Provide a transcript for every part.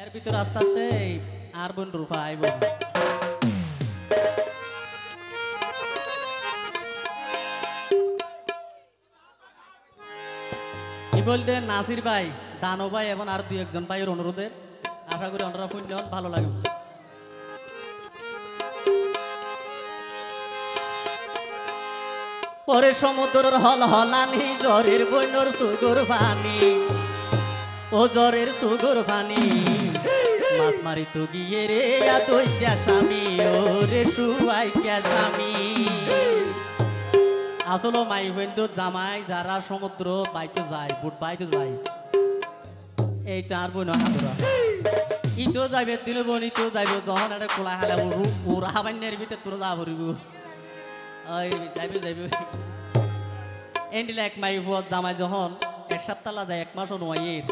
এর ভিতর আস্তে আস্তে আর বোন রূপা আইব কি বলতে নাসির ভাই দানো ভাই এবং আর দুই একজন ভাইয়ের অনুরোধে আশা করি অন্যরা শুনলে ভালো লাগবে। পরে সমুদ্রের হল হলানি জ্বরের বন্যর সুগর পানি ও জ্বরের সুগর পানি মাছ মারি তো গিয়ে রে দইটা স্বামী ও রে সুয়াইকা স্বামী। আসলে মাই বন্ধু জামাই যারা সমুদ্র বাইতে যায় বুট বাইতে যায় এই তার বোন হাতুরা ইতো যাইবে দিন বোন ইতো যাইব যখন একটা কোলা হালে ওরা হাবান্যের ভিতরে তোরা যা ভরিব ওই যাইবে যাইবে এন্ডিলে এক মাই ভুয়া জামাই যখন এক সপ্তাহ যায় এক মাস অনুয়াইয়ের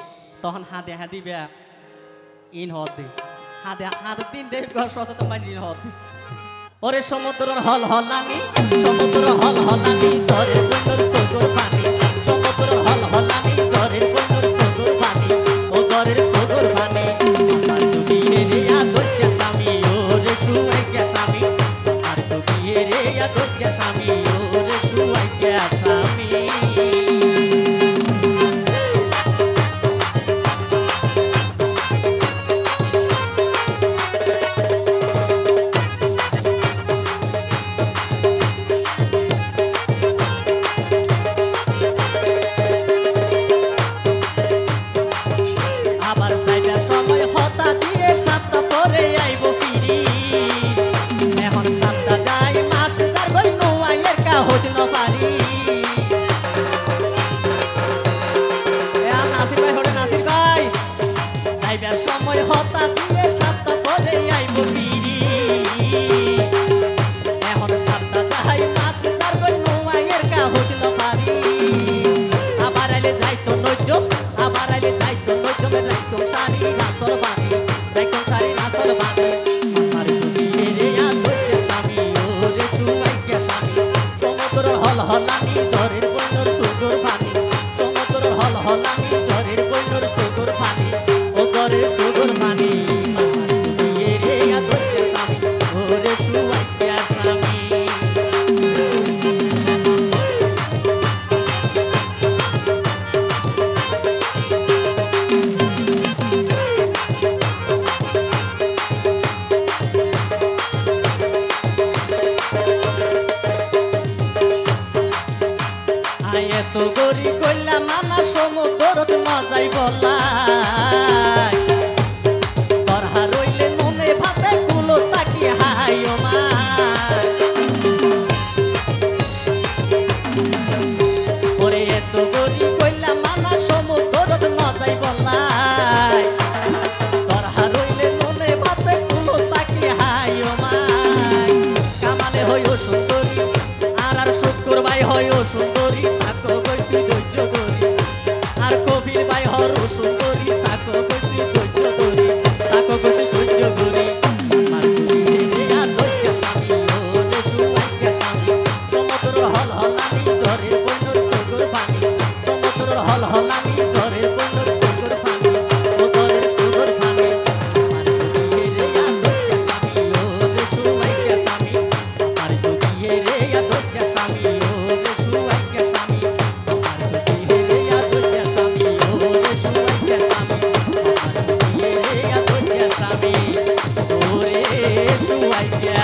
তখন হাতে হাতি বেয়া ইন হত দে হাতে হাতে দিন দেখ সচেতন মাই ইন হত ওরে সমুদ্রের হল হলানি সমুদ্রের হল হলানি জ্বরের বন্যর সুগর পানি সমুদ্রের হল হলানি জ্বরের বন্যর সুগর পানি ও জ্বরের সুগর পানি আমার তো বিয়ে রে দইটা স্বামী ও রে সুয়াইকা স্বামী আমার তো বিয়ে রে দইটা স্বামী ও রে সুয়াইকা স্বামী। সময় হতা দিয়ে সাতটা পরে আইব ফিরি এখন সাতটা যাই মাস তার বই নোয়াইয়ের কা হইল পারি আবার আইলে যাইতো নৈদ্য আবার আইলে যাইতো নৈদ্য রাইতম শাড়ি নাচর বানি রাইতম শাড়ি নাচর বানি আমার দুনিয়ে রে দইটা স্বামী ও রে সুয়াইকা স্বামী সমুদ্রের হল হলানি জ্বরের বন্যর সুগর পানি সমুদ্রের হল হলানি জ্বরের বন্যর সুগর পানি জ্বরের সুগর পানি আমার দুনিয়ে রে দইটা স্বামী ও রে সুয়াইকা স্বামী। এত গরি কইলাম আমার সমুদ্রত মজাই বলাই তোর হারইলে মনে ভাতে কুলো তাকি হাই ও মা ওরে এত গরি কইলাম আমার সমুদ্রত মজাই বলাই তোর হারইলে মনে ভাতে কুলো তাকি হাই ও মা কামালে হইও সুন্দরী আর শুক্র ভাই হইও সুন্দরী তাকো গইতি ধৈর্য ধরি আর কবির ভাই হর সুন্দরী তাকো গইতি ধৈর্য ধরি তাকো গইতি সহ্য করি আমার দুনিয়া দইটা স্বামী ও রে সুয়াইকা স্বামী সমুদ্রের হল হলানি জ্বরের বন্যর সুগর পানি সমুদ্রের হল হলানি জ্বরের বন্যর সুগর পানি ও জ্বরের সুগর পানি আমার দুনিয়া দইটা স্বামী ও রে সুয়াইকা স্বামী আমার দুনিয়া রে দইটা স্বামী ও রে সুয়াইকা স্বামী আমার দুনিয়া দইটা স্বামী ও রে সুয়াইকা স্বামী আমার দুনিয়া রে দইটা স্বামী ও রে সুয়াইকা